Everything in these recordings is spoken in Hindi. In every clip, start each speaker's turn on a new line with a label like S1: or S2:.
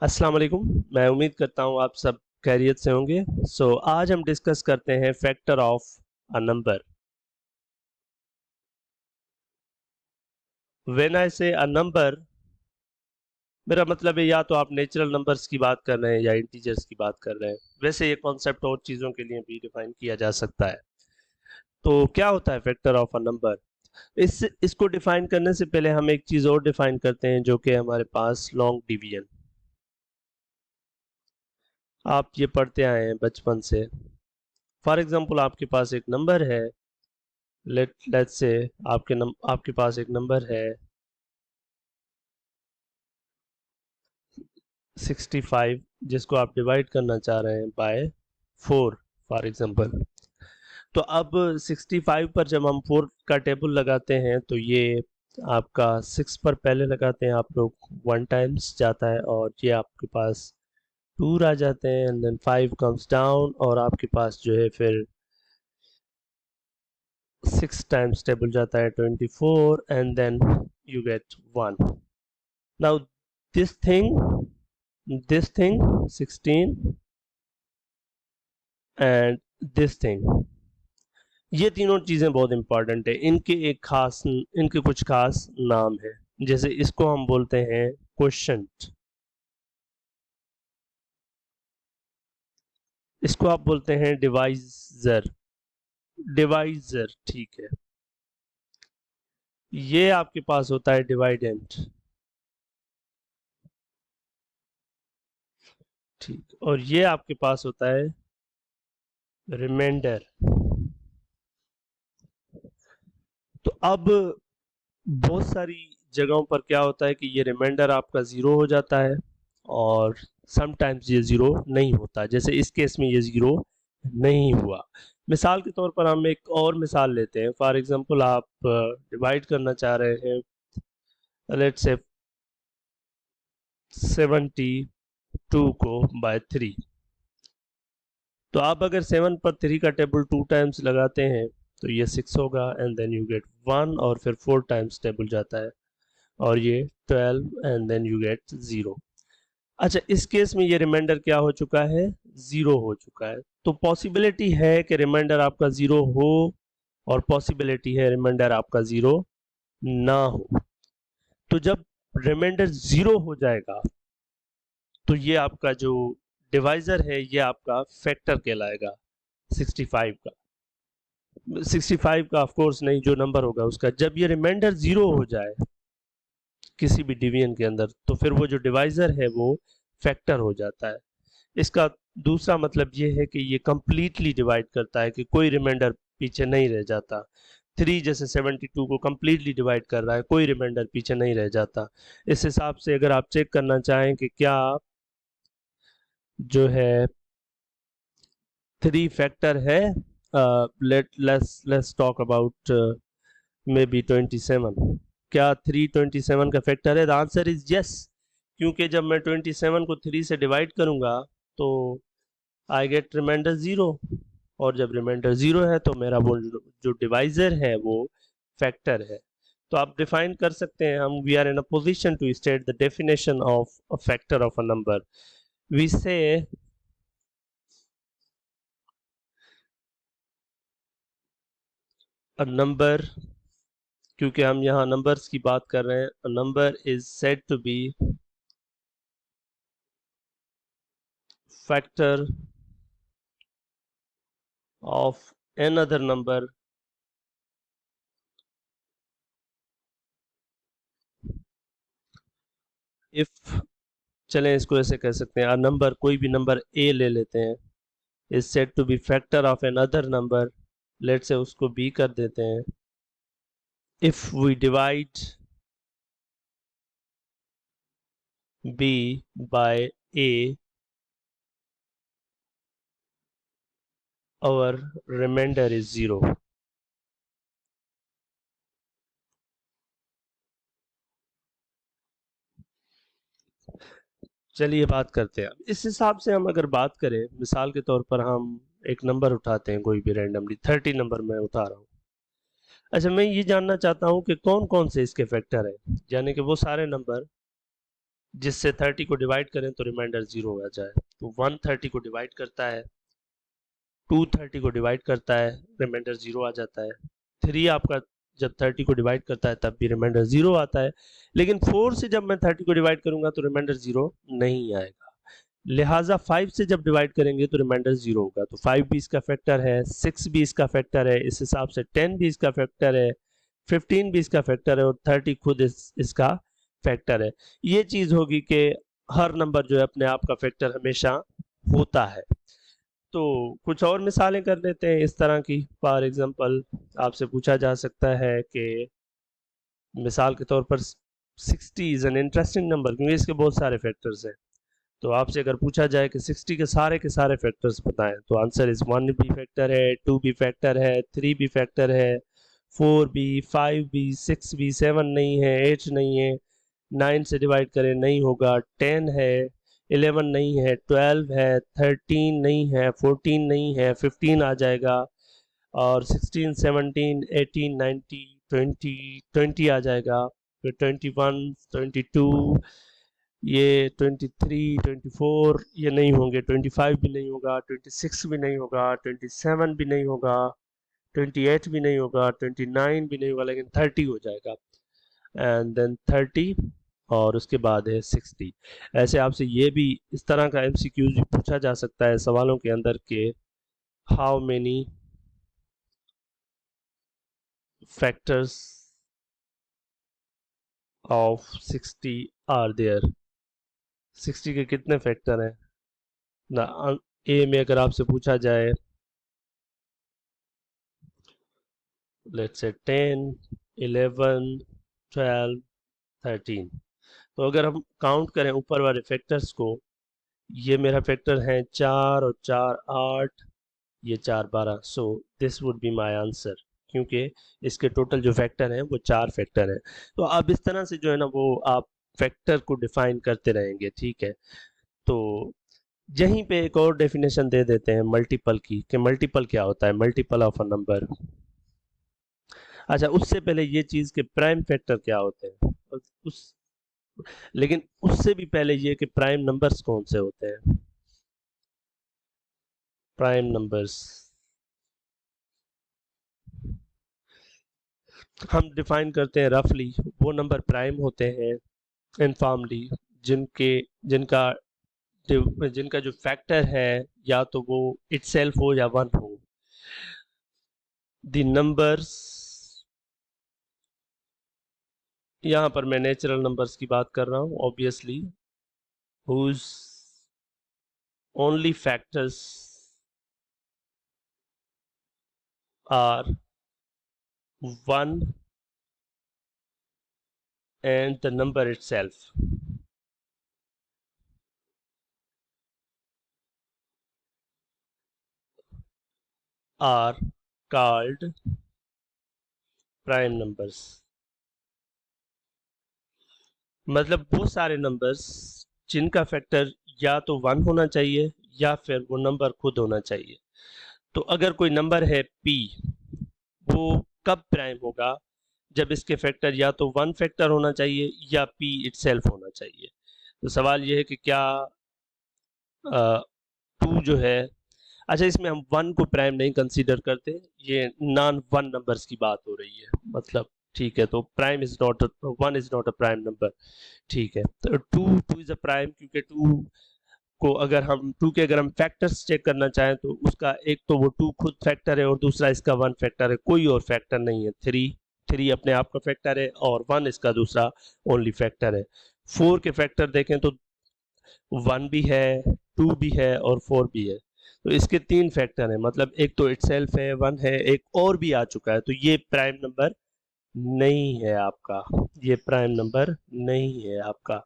S1: अस्सलाम वालेकुम। मैं उम्मीद करता हूँ आप सब खैरियत से होंगे। आज हम डिस्कस करते हैं factor of a number. When I से अ नंबर, मेरा मतलब है या तो आप नेचुरल नंबर्स की बात कर रहे हैं या इंटीजर्स की बात कर रहे हैं। वैसे ये कॉन्सेप्ट और चीज़ों के लिए भी डिफाइन किया जा सकता है। तो क्या होता है फैक्टर ऑफ अ नंबर? इसको डिफाइन करने से पहले हम एक चीज़ और डिफाइन करते हैं, जो कि हमारे पास लॉन्ग डिवीजन। आप ये पढ़ते आए हैं बचपन से। फॉर एग्जांपल आपके पास एक नंबर है। लेट्स से आपके पास एक नंबर है 65, जिसको आप डिवाइड करना चाह रहे हैं बाय 4 फॉर एग्जांपल। तो अब 65 पर जब हम 4 का टेबल लगाते हैं तो ये आपका 6 पर पहले लगाते हैं आप लोग, 1 टाइम्स जाता है और ये आपके पास 2 आ जाते हैं, एंड देन 5 कम्स डाउन और आपके पास जो है फिर 6 टाइम्स टेबल जाता है 24, and then you get 1। Now this thing 16 and this thing, ये तीनों चीजें बहुत इंपॉर्टेंट है। इनके कुछ खास नाम है। जैसे इसको हम बोलते हैं क्वोशंट, इसको आप बोलते हैं डिवाइजर। ठीक है। ये आपके पास होता है डिवाइडेंट। ठीक, और ये आपके पास होता है रिमाइंडर। तो अब बहुत सारी जगहों पर क्या होता है कि ये रिमाइंडर आपका ज़ीरो हो जाता है और समटाइम्स ये ज़ीरो नहीं होता। जैसे इस केस में ये ज़ीरो नहीं हुआ। मिसाल के तौर पर हम एक और मिसाल लेते हैं। फॉर एग्जांपल आप डिवाइड करना चाह रहे हैं, लेट्स से 72 को बाय 3। तो आप अगर 7 पर 3 का टेबल 2 टाइम्स लगाते हैं तो ये 6 होगा, एंड देन यू गेट 1, और फिर 4 टाइम्स टेबल जाता है और ये 12, एंड देन यू गेट 0। अच्छा, इस केस में ये रिमाइंडर क्या हो चुका है? 0 हो चुका है। तो पॉसिबिलिटी है कि रिमाइंडर आपका 0 हो, और पॉसिबिलिटी है रिमाइंडर आपका 0 ना हो। तो जब रिमाइंडर 0 हो जाएगा तो ये आपका जो डिवाइजर है ये आपका फैक्टर कहलाएगा 65 का। 65 का ऑफ कोर्स नहीं, जो नंबर होगा उसका। जब ये रिमाइंडर 0 हो जाए किसी भी डिवीजन के अंदर, तो फिर वो जो डिवाइजर है वो फैक्टर हो जाता है। इसका दूसरा मतलब ये है कि ये कंप्लीटली डिवाइड करता है, कि कोई रिमाइंडर पीछे नहीं रह जाता। 3 जैसे 72 को कंप्लीटली डिवाइड कर रहा है, कोई रिमाइंडर पीछे नहीं रह जाता। इस हिसाब से अगर आप चेक करना चाहें कि क्या जो है 3 फैक्टर है, let's talk about may be 27। क्या 3 27 का फैक्टर है? द आंसर इज यस, क्योंकि जब मैं 27 को 3 से डिवाइड करूंगा तो आई गेट रिमाइंडर 0, और जब रिमाइंडर 0 है तो मेरा वो जो डिवाइजर है वो फैक्टर है। तो आप डिफाइन कर सकते हैं, हम we are in a position to state the definition of a factor of a number. We say a number, क्योंकि हम यहाँ नंबर्स की बात कर रहे हैं, a number is said to be factor of another number if, चलें इसको ऐसे कह सकते हैं, नंबर, कोई भी नंबर ए ले लेते हैं, is said to be factor of another number. Let say उसको बी कर देते हैं। If we divide B by A, our remainder is 0। चलिए बात करते हैं। इस हिसाब से हम अगर बात करें, मिसाल के तौर पर हम एक नंबर उठाते हैं, कोई भी रैंडमली 30 नंबर मैं उठा रहा हूँ। अच्छा, मैं ये जानना चाहता हूँ कि कौन कौन से इसके फैक्टर हैं, यानी कि वो सारे नंबर जिससे 30 को डिवाइड करें तो रिमाइंडर 0 आ जाए। तो 1 30 को डिवाइड करता है, 2 30 को डिवाइड करता है, रिमाइंडर 0 आ जाता है। 3 आपका जब 30 को डिवाइड करता है तब भी रिमाइंडर 0 आता है। लेकिन 4 से जब मैं 30 को डिवाइड करूंगा तो रिमाइंडर 0 नहीं आएगा। लिहाजा 5 से जब डिवाइड करेंगे तो रिमाइंडर 0 होगा। तो 5 भी इसका फैक्टर है, 6 भी इसका फैक्टर है, इस हिसाब से 10 भी इसका फैक्टर है, 15 भी इसका फैक्टर है और 30 खुद इसका फैक्टर है। ये चीज होगी कि हर नंबर जो है अपने आप का फैक्टर हमेशा होता है। तो कुछ और मिसालें कर लेते हैं इस तरह की। फॉर एग्जांपल आपसे पूछा जा सकता है कि मिसाल के तौर पर 60 इज एन इंटरेस्टिंग नंबर, क्योंकि इसके बहुत सारे फैक्टर्स हैं। तो आपसे अगर पूछा जाए कि 60 के सारे फैक्टर्स बताएं, तो आंसर इज 1 भी फैक्टर है, 2 भी फैक्टर है, 3 भी फैक्टर है, 4 भी, 5 भी, 6 भी, 7 नहीं है, 8 नहीं है, 9 से डिवाइड करें नहीं होगा, 10 है, 11 नहीं है, 12 है, 13 नहीं है, 14 नहीं है, 15 आ जाएगा, और 16 17 18 19 20 आ जाएगा, फिर 21 22, ये 23 24 ये नहीं होंगे, 25 भी नहीं होगा, 26 भी नहीं होगा, 27 भी नहीं होगा, 28 भी नहीं होगा, 29 भी नहीं होगा, लेकिन 30 हो जाएगा। एंड देन 30 और उसके बाद है 60। ऐसे आपसे ये भी इस तरह का एमसीक्यूज भी पूछा जा सकता है सवालों के अंदर के how many factors of 60 are there, 60 के कितने फैक्टर हैं ना। ए में अगर आपसे पूछा जाए लेट्स से 10 11 12 13, तो अगर हम काउंट करें ऊपर वाले फैक्टर्स को, ये मेरा फैक्टर है 4 और 4 8, ये 4 12, so this would be my answer, क्योंकि इसके टोटल जो फैक्टर हैं वो 4 फैक्टर हैं। तो अब इस तरह से जो है ना वो आप फैक्टर को डिफाइन करते रहेंगे, ठीक है। तो यहीं पे एक और डेफिनेशन दे देते हैं मल्टीपल की, कि मल्टीपल क्या होता है, मल्टीपल ऑफ अ नंबर। अच्छा, उससे पहले ये चीज के प्राइम फैक्टर क्या होते हैं, उस लेकिन उससे भी पहले ये कि प्राइम नंबर्स कौन से होते हैं। प्राइम नंबर्स हम डिफाइन करते हैं रफली, वो नंबर प्राइम होते हैं इनफॉर्मली जिनके जिनका जिनका जो फैक्टर है या तो वो इटसेल्फ हो या वन हो। द नंबर्स, यहाँ पर मैं नेचुरल नंबर्स की बात कर रहा हूँ obviously, whose only factors are one and the number itself are called prime numbers। मतलब वो सारे नंबर्स जिनका फैक्टर या तो वन होना चाहिए या फिर वो नंबर खुद होना चाहिए। तो अगर कोई नंबर है p, वो कब प्राइम होगा, जब इसके फैक्टर या तो वन फैक्टर होना चाहिए या p इटसेल्फ होना चाहिए। तो सवाल ये है कि क्या टू जो है, अच्छा इसमें हम वन को प्राइम नहीं कंसीडर करते, ये नॉन वन नंबर्स की बात हो रही है, मतलब ठीक है। तो prime is not, one is not a prime number, ठीक है। तो two two is a prime, क्योंकि टू को अगर हम टू के अगर हम फैक्टर्स चेक करना चाहें तो उसका एक तो वो टू खुद फैक्टर है और दूसरा इसका वन फैक्टर है, कोई और फैक्टर नहीं है। थ्री, थ्री अपने आप का फैक्टर है और वन इसका दूसरा ओनली फैक्टर है। फोर के फैक्टर देखें तो वन भी है, टू भी है और फोर भी है। तो इसके तीन फैक्टर हैं, मतलब एक तो इटसेल्फ है, वन है, एक और भी आ चुका है, तो ये प्राइम नंबर नहीं है आपका, ये प्राइम नंबर नहीं है आपका।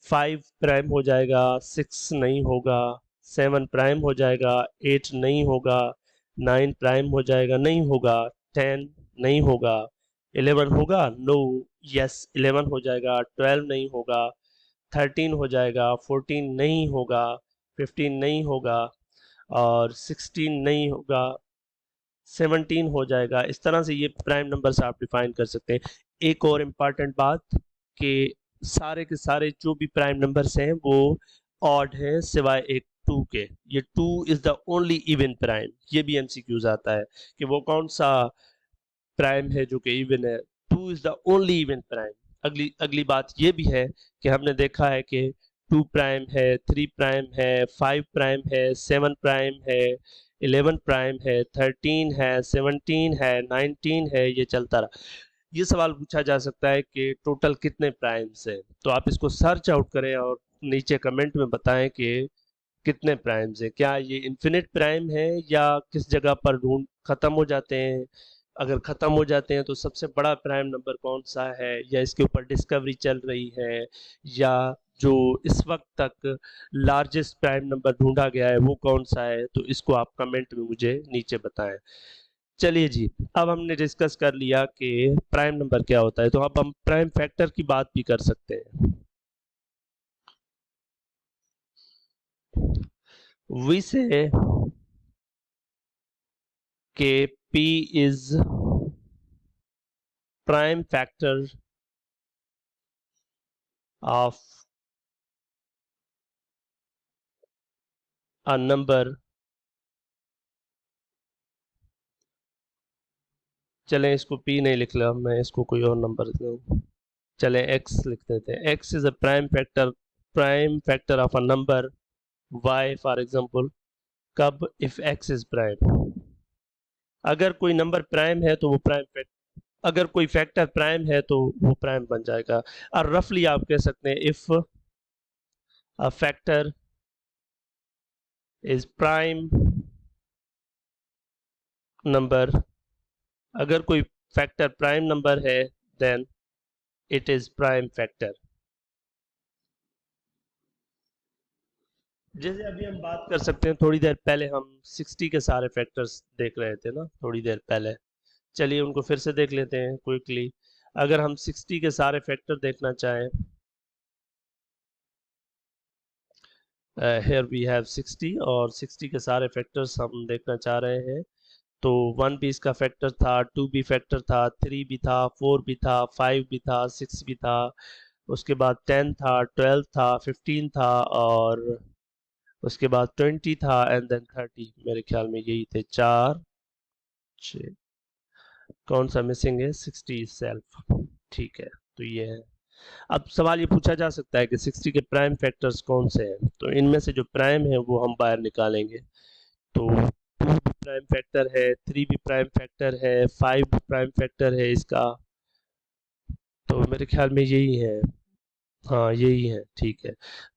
S1: फाइव प्राइम हो जाएगा, सिक्स नहीं होगा, सेवन प्राइम हो जाएगा, एट नहीं होगा, नाइन प्राइम हो जाएगा, नहीं होगा, टेन नहीं होगा, इलेवन होगा, नो, यस इलेवन हो जाएगा, ट्वेल्व नहीं होगा, थर्टीन हो जाएगा, फोर्टीन नहीं होगा, फिफ्टीन नहीं होगा, और सिक्सटीन नहीं होगा, सेवनटीन हो जाएगा। इस तरह से ये प्राइम नंबर्स आप डिफाइन कर सकते हैं। एक और इम्पॉर्टेंट बात कि सारे के सारे जो भी प्राइम नंबर्स हैं वो ऑड हैं सिवाय एक 2 के। ये 2 is the only even prime. ये भी एमसीक्यूज आता है कि वो कौन सा प्राइम है जो कि इवन है। 2 is the only even prime. अगली अगली बात ये भी है कि हमने देखा है कि 2 प्राइम है, 3 प्राइम है, 5 प्राइम है, 7 प्राइम है, 11 प्राइम है, 13 है, 17 है, 19 है, ये चलता रहा। ये सवाल पूछा जा सकता है कि टोटल कितने प्राइम्स हैं। तो आप इसको सर्च आउट करें और नीचे कमेंट में बताएं कि कितने प्राइम्स हैं। क्या ये इन्फिनिट प्राइम है या किस जगह पर ढूंढ खत्म हो जाते हैं। अगर खत्म हो जाते हैं तो सबसे बड़ा प्राइम नंबर कौन सा है, या इसके ऊपर डिस्कवरी चल रही है, या जो इस वक्त तक लार्जेस्ट प्राइम नंबर ढूंढा गया है वो कौन सा है। तो इसको आप कमेंट में मुझे नीचे बताएं। चलिए जी, अब हमने डिस्कस कर लिया कि प्राइम नंबर क्या होता है, तो अब हम प्राइम फैक्टर की बात भी कर सकते हैं। we say कि p is prime factor of a number। चलें, इसको p नहीं लिख लिया, मैं इसको कोई और नंबर दूं। चलें x लिख देते हैं। x is a prime factor of a number y for example। कब? if x is prime। अगर कोई नंबर प्राइम है तो वो प्राइम फैक्टर, अगर कोई फैक्टर प्राइम है तो वो प्राइम बन जाएगा। और रफली आप कह सकते हैं if a factor is prime number, अगर कोई फैक्टर प्राइम नंबर है then it is prime factor. जैसे अभी हम बात कर सकते हैं, थोड़ी देर पहले हम 60 के सारे फैक्टर्स देख रहे थे ना, थोड़ी देर पहले। चलिए उनको फिर से देख लेते हैं क्विकली। अगर हम 60 के सारे फैक्टर देखना चाहें, here we have 60 और 60 के सारे फैक्टर्स हम देखना चाह रहे हैं। तो 1 भी इसका फैक्टर था, 2 भी फैक्टर था, 3 भी था, 4 भी था, 5 भी था, 6 भी था, उसके बाद 10 था, 12 था, 15 था, और उसके बाद 20 था, एंड देन 30। मेरे ख्याल में यही थे चार। कौन सा मिसिंग है? 60 सेल्फ। ठीक है, तो ये है। अब सवाल ये पूछा जा सकता है कि 60 के प्राइम फैक्टर्स कौन से हैं। तो इनमें से जो प्राइम है वो हम बाहर निकालेंगे। तो 2 भी प्राइम फैक्टर है, 3 भी प्राइम फैक्टर है, 5 भी प्राइम फैक्टर है इसका। तो मेरे ख्याल में यही है, हाँ यही है, ठीक है।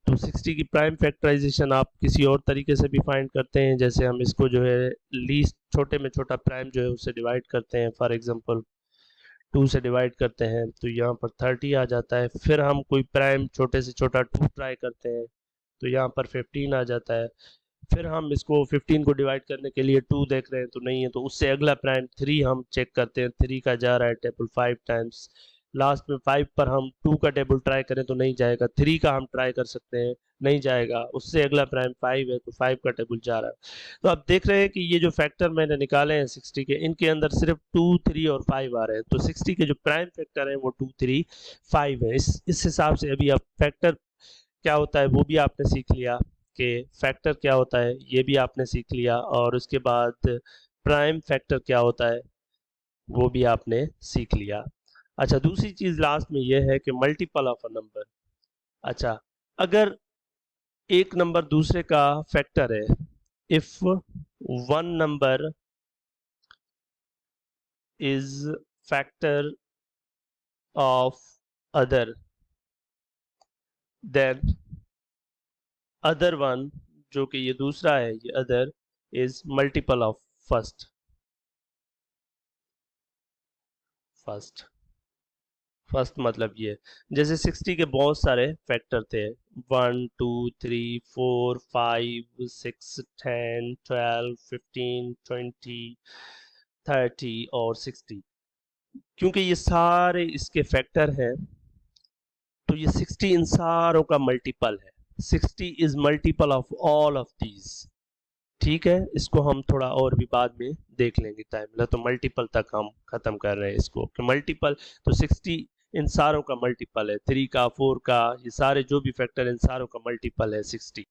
S1: तो 60 की प्राइम फैक्टराइजेशन आप किसी और तरीके से भी फाइंड करते हैं। जैसे हम इसको जो है लीस्ट छोटे में छोटा प्राइम जो है उससे डिवाइड करते हैं। फॉर एग्जांपल 2 से डिवाइड करते हैं तो यहाँ पर 30 आ जाता है। फिर हम कोई प्राइम छोटे से छोटा 2 ट्राई करते हैं तो यहाँ पर 15 आ जाता है। फिर हम इसको 15 को डिवाइड करने के लिए 2 देख रहे हैं तो नहीं है, तो उससे अगला प्राइम 3 हम चेक करते हैं, 3 का जा रहा है टेबल 5 टाइम्स। लास्ट में 5 पर हम 2 का टेबल ट्राई करें तो नहीं जाएगा, 3 का हम ट्राई कर सकते हैं, नहीं जाएगा। उससे अगला प्राइम 5 है तो 5 का टेबल जा रहा है। तो आप देख रहे हैं कि ये जो फैक्टर मैंने निकाले हैं 60 के, इनके अंदर सिर्फ 2, 3 और 5 आ रहे हैं। तो 60 के जो प्राइम फैक्टर है वो 2, 3, 5 है। इस हिसाब से अभी आप फैक्टर क्या होता है वो भी आपने सीख लिया, कि फैक्टर क्या होता है ये भी आपने सीख लिया, और उसके बाद प्राइम फैक्टर क्या होता है वो भी आपने सीख लिया। अच्छा, दूसरी चीज लास्ट में ये है कि मल्टीपल ऑफ अ नंबर। अच्छा, अगर एक नंबर दूसरे का फैक्टर है, if one number is factor of other, then other one, जो कि ये दूसरा है, ये other is multiple of first. First first मतलब ये, जैसे 60 के बहुत सारे फैक्टर थे, 1, 2, 3, 4, 5, 6, 10, 12, 15, 20, 30 और 60। क्योंकि ये सारे इसके फैक्टर हैं तो ये 60 इन सारों का मल्टीपल है। 60 is multiple of all of these. ठीक है, इसको हम थोड़ा और भी बाद में देख लेंगे टाइम मिला तो। मल्टीपल तक हम खत्म कर रहे हैं इसको कि मल्टीपल। तो 60 इन सारों का मल्टीपल है, 3 का, 4 का, ये सारे जो भी फैक्टर इन सारों का मल्टीपल है 60।